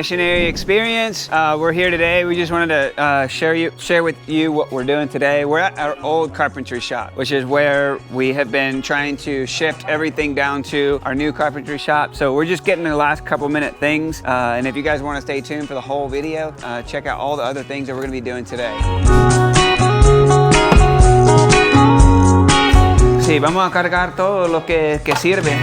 missionary experience. We're here today. We just wanted to share with you what we're doing today. We're at our old carpentry shop, which is where we have been trying to shift everything down to our new carpentry shop. So we're just getting the last couple minute things. And if you guys want to stay tuned for the whole video, check out all the other things that we're going to be doing today. Sí, vamos a cargar todo lo que sirve.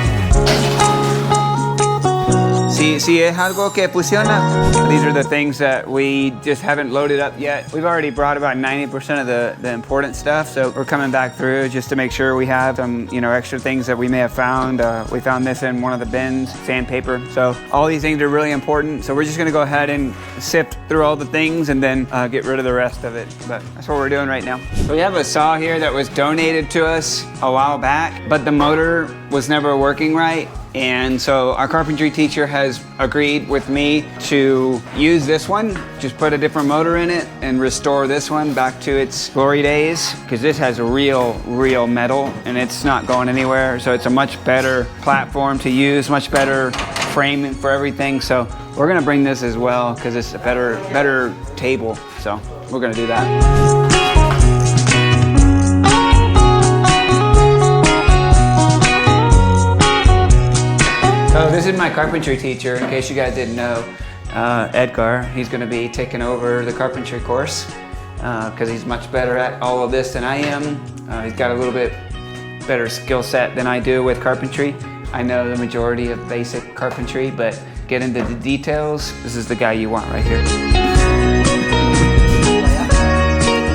Si es algo que funciona, these are the things that we just haven't loaded up yet. We've already brought about 90% of the important stuff, so we're coming back through just to make sure we have some, extra things that we may have found. We found this in one of the bins, sandpaper. So all these things are really important. So we're just gonna go ahead and sift through all the things and then get rid of the rest of it. But that's what we're doing right now. So we have a saw here that was donated to us a while back, but the motor was never working right. And so our carpentry teacher has agreed with me to use this one, just put a different motor in it and restore this one back to its glory days, because this has real metal and it's not going anywhere. So it's a much better platform to use, much better framing for everything. So we're gonna bring this as well because it's a better table. So we're gonna do that. So this is my carpentry teacher, in case you guys didn't know, Edgar. He's going to be taking over the carpentry course because he's much better at all of this than I am. He's got a little bit better skill set than I do with carpentry. I know the majority of basic carpentry, but get into the details, this is the guy you want right here.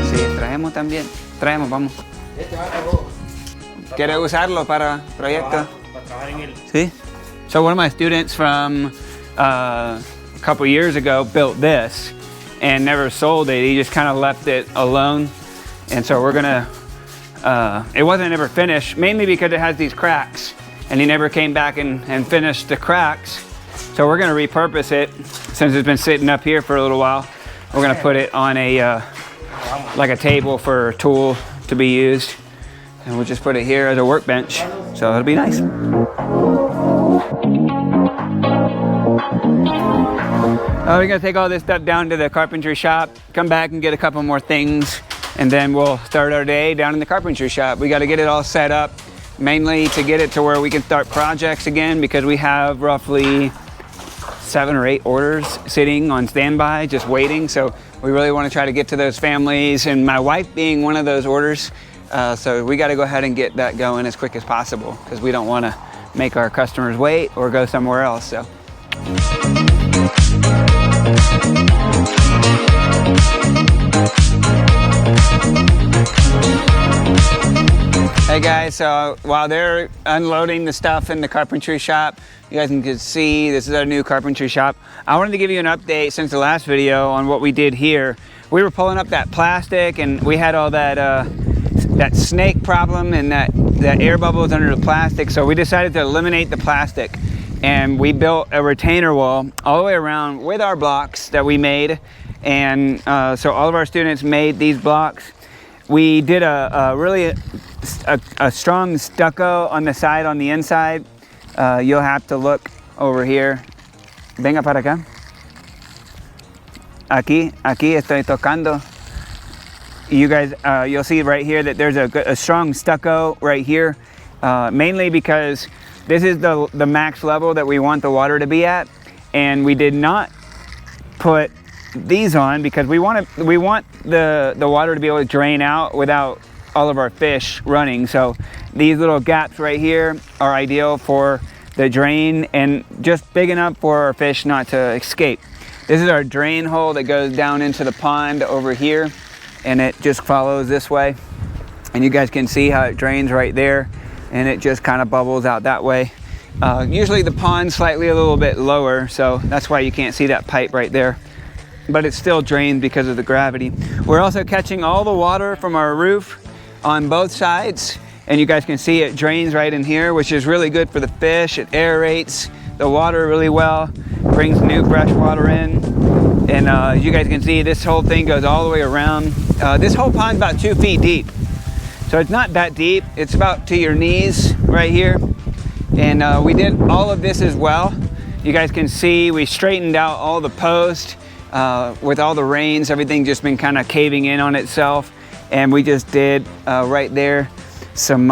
Sí, traemos también. Traemos, vamos. ¿Quiere usarlo para proyecto? Sí. So one of my students from a couple years ago built this and never sold it. He just kind of left it alone. And so we're gonna, it wasn't ever finished, mainly because it has these cracks and he never came back and finished the cracks. So we're gonna repurpose it since it's been sitting up here for a little while. We're gonna put it on a, like a table for a tool to be used. And we'll just put it here as a workbench. So it'll be nice. We're gonna take all this stuff down to the carpentry shop, come back and get a couple more things, and then we'll start our day down in the carpentry shop. We gotta get it all set up, mainly to get it to where we can start projects again, because we have roughly 7 or 8 orders sitting on standby, just waiting. So we really wanna try to get to those families, and my wife being one of those orders. So we gotta go ahead and get that going as quick as possible, because we don't wanna make our customers wait or go somewhere else. So. Hey guys, so while they're unloading the stuff in the carpentry shop, you guys can see this is our new carpentry shop. I wanted to give you an update since the last video on what we did here. We were pulling up that plastic and we had all that that snake problem and that air bubbles under the plastic, so we decided to eliminate the plastic. And we built a retainer wall all the way around with our blocks that we made. And so all of our students made these blocks. We did a really strong stucco on the side, on the inside. You'll have to look over here. Venga para acá. Aquí estoy tocando. You guys, you'll see right here that there's a strong stucco right here, mainly because this is the max level that we want the water to be at, and we did not put these on because we want the water to be able to drain out without all of our fish running. So these little gaps right here are ideal for the drain and just big enough for our fish not to escape. This is our drain hole that goes down into the pond over here, and it just follows this way. And you guys can see how it drains right there, and it just kind of bubbles out that way. Usually the pond's slightly a little bit lower, so that's why you can't see that pipe right there. But it's still drained because of the gravity. We're also catching all the water from our roof on both sides, and you guys can see it drains right in here, which is really good for the fish. It aerates the water really well, brings new fresh water in. And as you guys can see, this whole thing goes all the way around. This whole pond's about 2 feet deep. So it's not that deep. It's about to your knees right here. And we did all of this as well. You guys can see we straightened out all the posts. With all the rains, everything just been kind of caving in on itself. And we just did right there some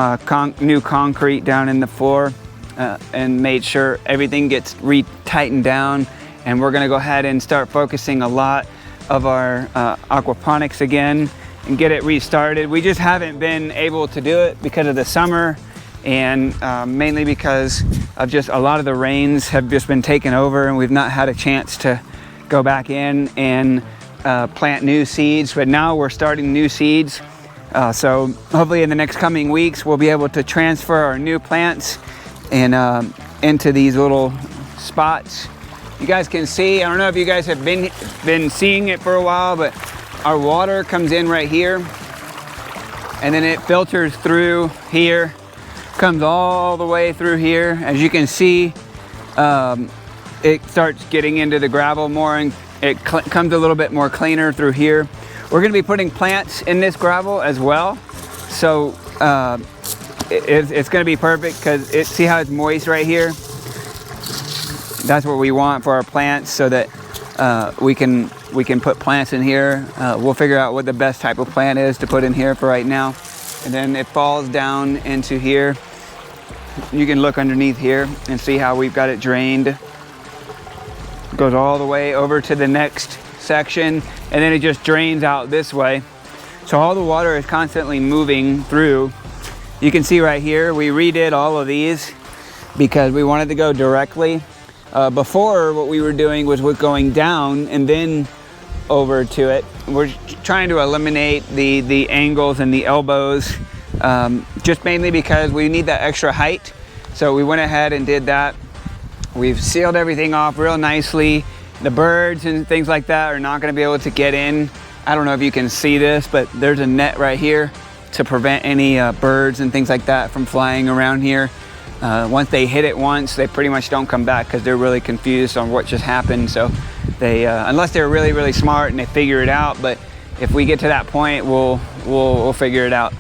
new concrete down in the floor and made sure everything gets re-tightened down. And we're gonna go ahead and start focusing a lot of our aquaponics again and get it restarted. We just haven't been able to do it because of the summer, and mainly because of just a lot of the rains have just been taken over, and we've not had a chance to go back in and plant new seeds. But now we're starting new seeds. So hopefully in the next coming weeks, we'll be able to transfer our new plants and into these little spots. You guys can see, I don't know if you guys have been seeing it for a while, but our water comes in right here, and then it filters through here, comes all the way through here. As you can see, it starts getting into the gravel more, and it comes a little bit more cleaner through here. We're going to be putting plants in this gravel as well, so it's going to be perfect because see how it's moist right here? That's what we want for our plants, so that we can put plants in here. We'll figure out what the best type of plant is to put in here for right now, and then it falls down into here. You can look underneath here and see how we've got it drained. Goes all the way over to the next section, and then it just drains out this way. So all the water is constantly moving through. You can see right here, we redid all of these because we wanted to go directly. Before, what we were doing was going down and then over to it. We're trying to eliminate the angles and the elbows, just mainly because we need that extra height. So we went ahead and did that. We've sealed everything off real nicely. The birds and things like that are not going to be able to get in. I don't know if you can see this, but there's a net right here to prevent any birds and things like that from flying around here. Once they hit it once, they pretty much don't come back because they're really confused on what just happened. So they, unless they're really, really smart and they figure it out, but if we get to that point, we'll figure it out.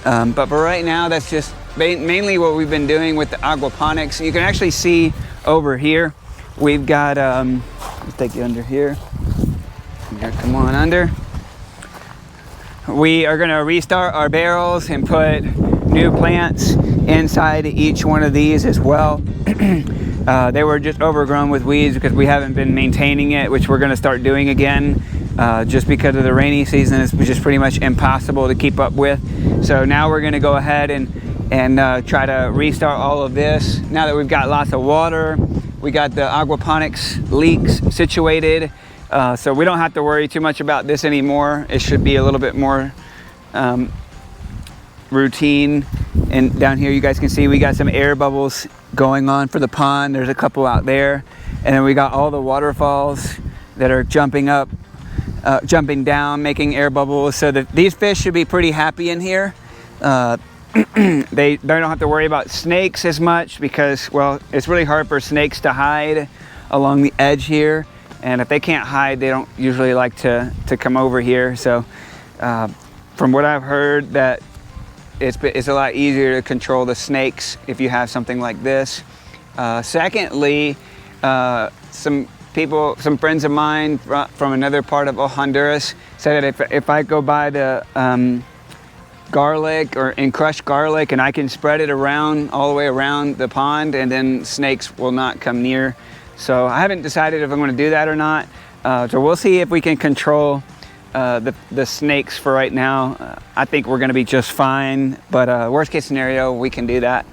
But for right now, that's just mainly what we've been doing with the aquaponics. You can actually see over here, we've got, let's take you under here. Come on under. We are gonna restart our barrels and put new plants inside each one of these as well. They were just overgrown with weeds because we haven't been maintaining it, which we're gonna start doing again. Just because of the rainy season, it's just pretty much impossible to keep up with. So now we're gonna go ahead and try to restart all of this. Now that we've got lots of water, we got the aquaponics leaks situated, so we don't have to worry too much about this anymore. It should be a little bit more routine. And down here you guys can see we got some air bubbles going on for the pond. There's a couple out there, and then we got all the waterfalls that are jumping up, jumping down, making air bubbles, so that these fish should be pretty happy in here. They don't have to worry about snakes as much because, well, it's really hard for snakes to hide along the edge here, and if they can't hide, they don't usually like to come over here. So from what I've heard, that it's a lot easier to control the snakes if you have something like this. Secondly, some friends of mine from another part of Honduras said that if I go by the garlic and crushed garlic, and I can spread it around all the way around the pond, and then snakes will not come near. So I haven't decided if I'm going to do that or not. So we'll see if we can control the snakes for right now. I think we're going to be just fine, but worst case scenario, we can do that.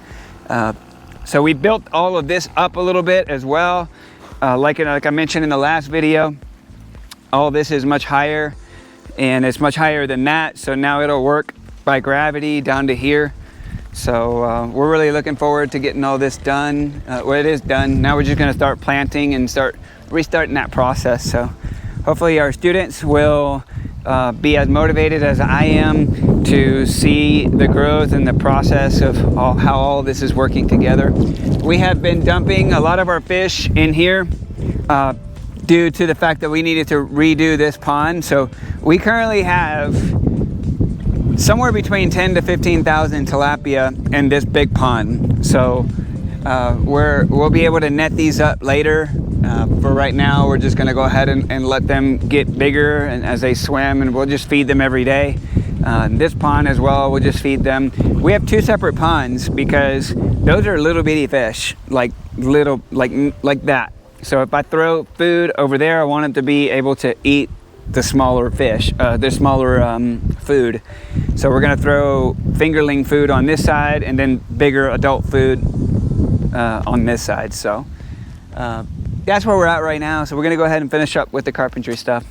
So we built all of this up a little bit as well. Like I mentioned in the last video, all this is much higher, and it's much higher than that. So now it'll work by gravity down to here. So we're really looking forward to getting all this done. Well, it is done. Now we're just going to start planting and start restarting that process. So hopefully our students will be as motivated as I am to see the growth and the process of how all this is working together. We have been dumping a lot of our fish in here due to the fact that we needed to redo this pond. So we currently have somewhere between 10 to 15,000 tilapia in this big pond. So We'll be able to net these up later. For right now, we're just gonna go ahead and let them get bigger and as they swim, and we'll just feed them every day. This pond as well, we'll just feed them. We have two separate ponds because those are little bitty fish, like that. So if I throw food over there, I want them to be able to eat the smaller fish, the smaller food. So we're gonna throw fingerling food on this side and then bigger adult food on this side. So that's where we're at right now. So we're gonna go ahead and finish up with the carpentry stuff.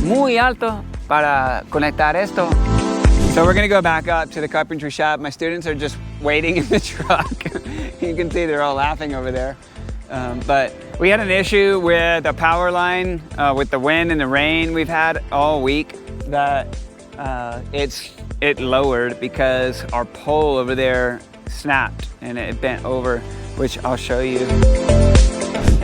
Muy alto para conectar esto. So we're gonna go back up to the carpentry shop. My students are just waiting in the truck. You can see they're all laughing over there. But we had an issue with a power line with the wind and the rain we've had all week that it lowered because our pole over there snapped and it bent over, which I'll show you.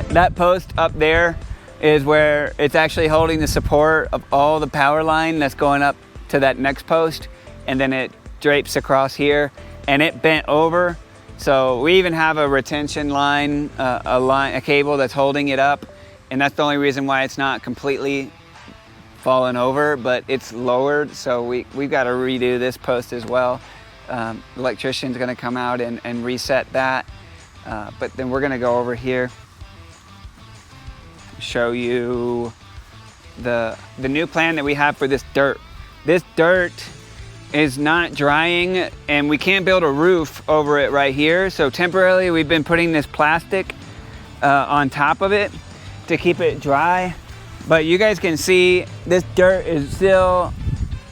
That post up there is where it's actually holding the support of all the power line that's going up to that next post, and then it drapes across here and it bent over. So we even have a retention line, a cable that's holding it up, and that's the only reason why it's not completely fallen over, but it's lowered. So we've got to redo this post as well. The electrician's gonna come out and reset that. But then we're gonna go over here, show you the new plan that we have for this dirt. This dirt is not drying and we can't build a roof over it right here. So temporarily we've been putting this plastic on top of it to keep it dry. But you guys can see this dirt is still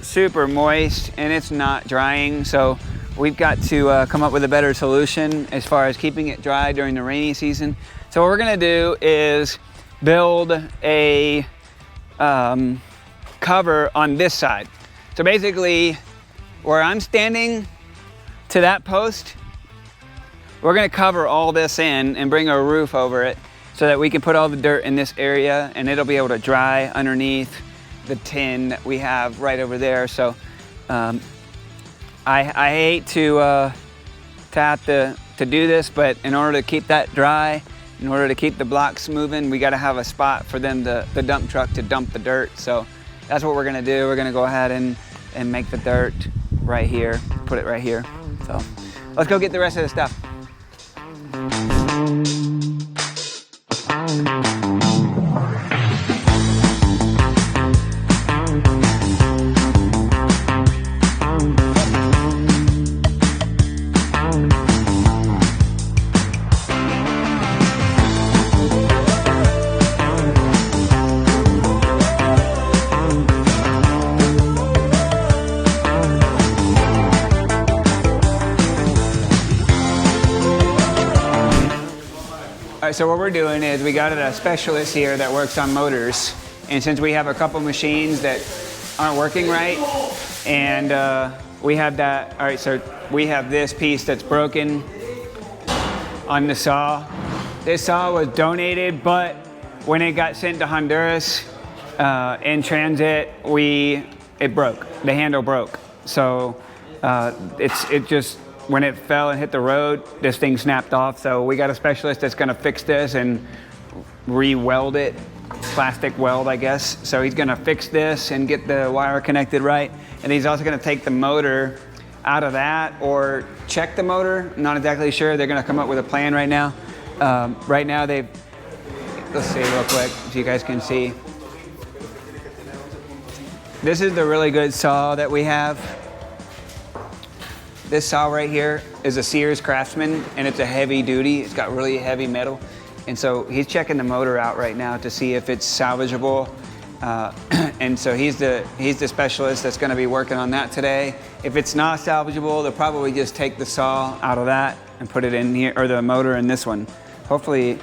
super moist and it's not drying. So we've got to come up with a better solution as far as keeping it dry during the rainy season. So what we're gonna do is build a cover on this side. So basically, where I'm standing to that post, we're gonna cover all this in and bring a roof over it so that we can put all the dirt in this area and it'll be able to dry underneath the tin that we have right over there. So I hate to have to do this, but in order to keep that dry, in order to keep the blocks moving, we gotta have a spot for them, the dump truck, to dump the dirt. So that's what we're gonna do. We're gonna go ahead and make the dirt right here, put it right here. So let's go get the rest of the stuff. All right, so what we're doing is we got a specialist here that works on motors, and since we have a couple machines that aren't working right, and we have that, all right, so we have this piece that's broken on the saw. This saw was donated, but when it got sent to Honduras in transit, it broke. The handle broke. So it just, when it fell and hit the road, this thing snapped off. So we got a specialist that's gonna fix this and re-weld it, plastic weld, I guess. So he's gonna fix this and get the wire connected right. And he's also gonna take the motor out of that or check the motor. I'm not exactly sure. They're gonna come up with a plan right now. Right now let's see real quick so you guys can see. This is the really good saw that we have. This saw right here is a Sears Craftsman, and it's a heavy duty. It's got really heavy metal. And so he's checking the motor out right now to see if it's salvageable. And so he's the specialist that's gonna be working on that today. If it's not salvageable, they'll probably just take the saw out of that and put it in here, or the motor in this one. Hopefully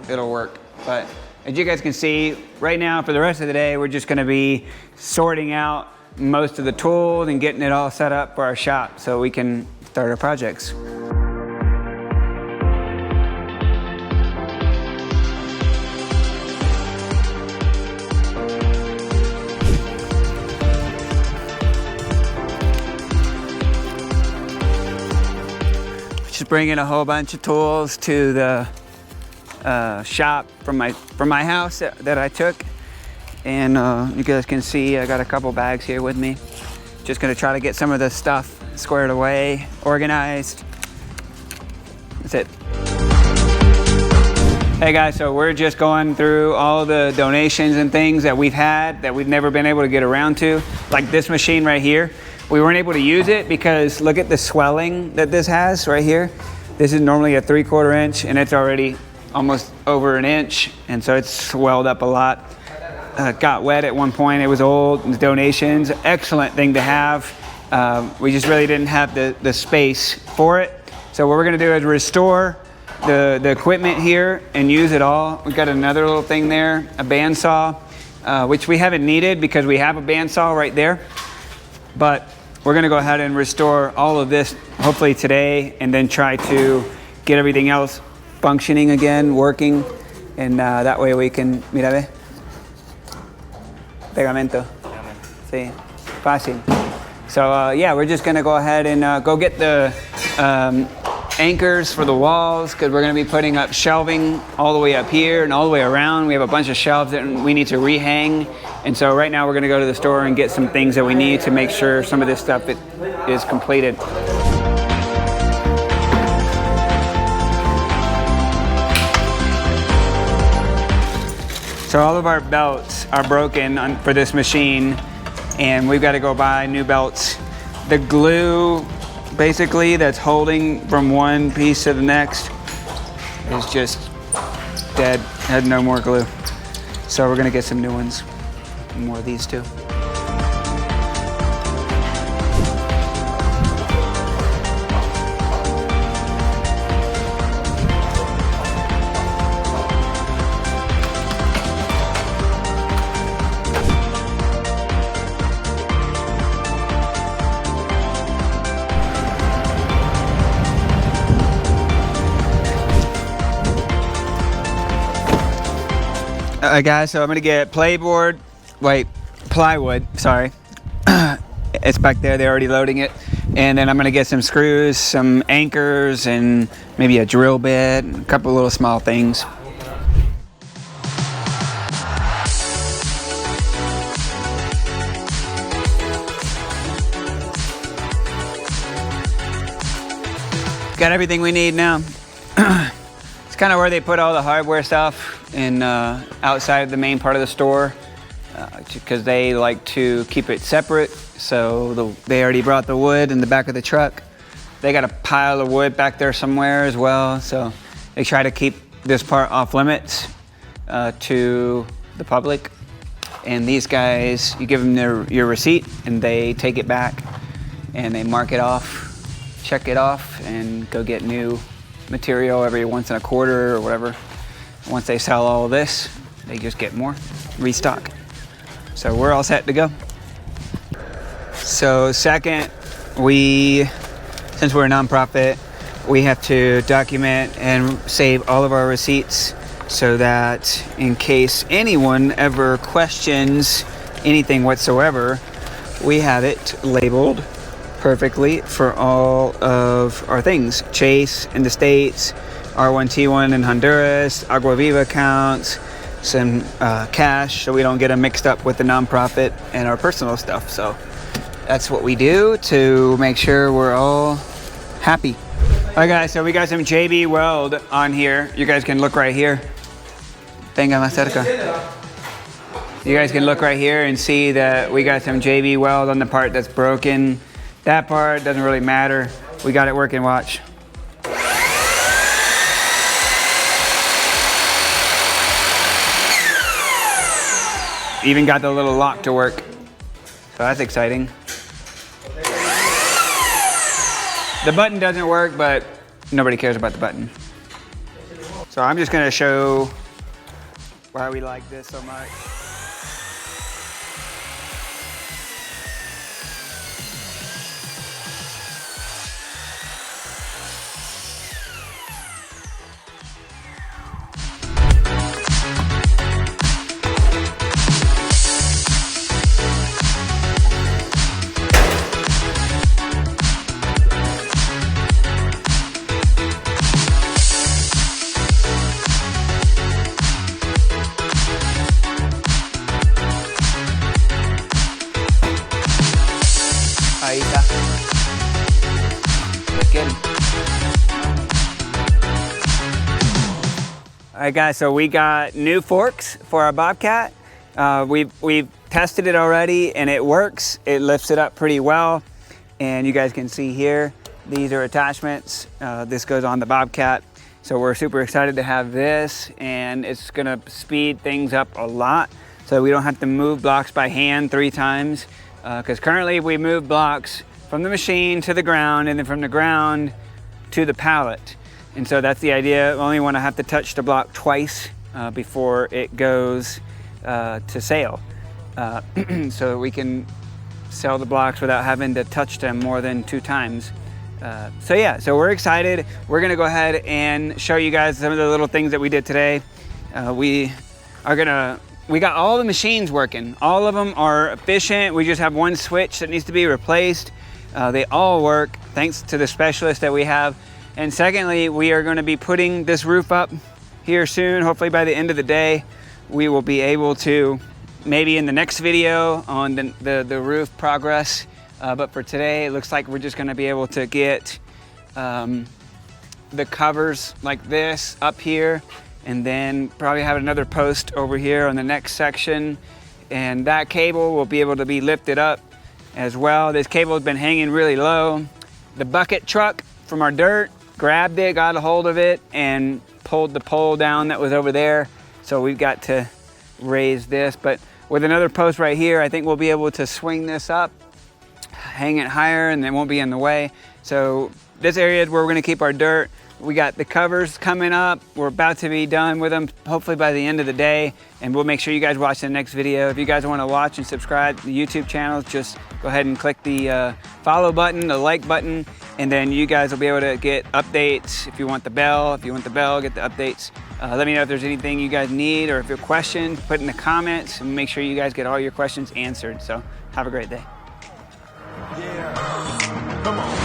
it'll work. But as you guys can see, right now for the rest of the day, we're just gonna be sorting out most of the tools and getting it all set up for our shop so we can start our projects. Just bringing a whole bunch of tools to the shop from my house that I took, and you guys can see I got a couple bags here with me. Just gonna try to get some of the stuff squared away, organized. That's it. Hey guys, so we're just going through all the donations and things that we've had that we've never been able to get around to, like this machine right here. We weren't able to use it because look at the swelling that this has right here. This is normally a 3/4 inch and it's already almost over an inch, and so it's swelled up a lot. Got wet at one point, it was old, donations, excellent thing to have. We just really didn't have the space for it. So what we're gonna do is restore the equipment here and use it all. We've got another little thing there, a bandsaw, which we haven't needed because we have a bandsaw right there. But we're gonna go ahead and restore all of this hopefully today, and then try to get everything else functioning again, working, and that way we can, mira ve, pegamento, sí, fácil. So yeah, we're just gonna go ahead and go get the anchors for the walls, because we're going to be putting up shelving all the way up here and all the way around. We have a bunch of shelves that we need to rehang, and so right now we're going to go to the store and get some things that we need to make sure some of this stuff is completed. So all of our belts are broken for this machine, and we've got to go buy new belts. The glue basically that's holding from one piece to the next is just dead, had no more glue. So we're gonna get some new ones, more of these too. Guys, so I'm gonna get plywood, sorry. It's back there, they're already loading it. And then I'm gonna get some screws, some anchors, and maybe a drill bit, and a couple little small things. Got everything we need now. It's kind of where they put all the hardware stuff in outside the main part of the store, because they like to keep it separate. So they already brought the wood in the back of the truck. They got a pile of wood back there somewhere as well. So they try to keep this part off limits to the public. And these guys, you give them your receipt and they take it back and they mark it off, check it off, and go get new material every once in a quarter or whatever. Once they sell all of this, they just get more, restock. So we're all set to go. So second, since we're a nonprofit, we have to document and save all of our receipts so that in case anyone ever questions anything whatsoever, we have it labeled perfectly for all of our things. Chase in the States, R1T1 in Honduras, Agua Viva accounts, some cash so we don't get them mixed up with the nonprofit and our personal stuff. So that's what we do to make sure we're all happy. All right guys, so we got some JB Weld on here. You guys can look right here. Venga más cerca. You guys can look right here and see that we got some JB Weld on the part that's broken. That part doesn't really matter. We got it working, watch. Even got the little lock to work. So that's exciting. The button doesn't work, but nobody cares about the button. So I'm just gonna show why we like this so much. Ahí está. Again. All right, guys, so we got new forks for our Bobcat. We've tested it already and it works. It lifts it up pretty well. And you guys can see here, these are attachments. This goes on the Bobcat. So we're super excited to have this, and it's gonna speed things up a lot. So we don't have to move blocks by hand 3 times. Because currently we move blocks from the machine to the ground and then from the ground to the pallet. And so that's the idea. We only want to have to touch the block twice before it goes to sale. So that we can sell the blocks without having to touch them more than 2 times. So yeah, so we're excited. We're gonna go ahead and show you guys some of the little things that we did today. We got all the machines working. All of them are efficient. We just have one switch that needs to be replaced. They all work thanks to the specialist that we have. And secondly, we are going to be putting this roof up here soon. Hopefully by the end of the day, we will be able to, maybe in the next video on the roof progress. But for today, it looks like we're just going to be able to get the covers like this up here, and then probably have another post over here on the next section. And that cable will be able to be lifted up as well. This cable has been hanging really low. The bucket truck from our dirt grabbed it, got a hold of it, and pulled the pole down that was over there. So we've got to raise this, but with another post right here, I think we'll be able to swing this up, hang it higher, and it won't be in the way. So this area is where we're gonna keep our dirt. We got the covers coming up. We're about to be done with them, hopefully by the end of the day, and we'll make sure you guys watch the next video. If you guys wanna watch and subscribe to the YouTube channel, just go ahead and click the follow button, the like button, and then you guys will be able to get updates. If you want the bell, get the updates. Let me know if there's anything you guys need, or if you have questions, put in the comments, and make sure you guys get all your questions answered. So have a great day. Yeah, come on.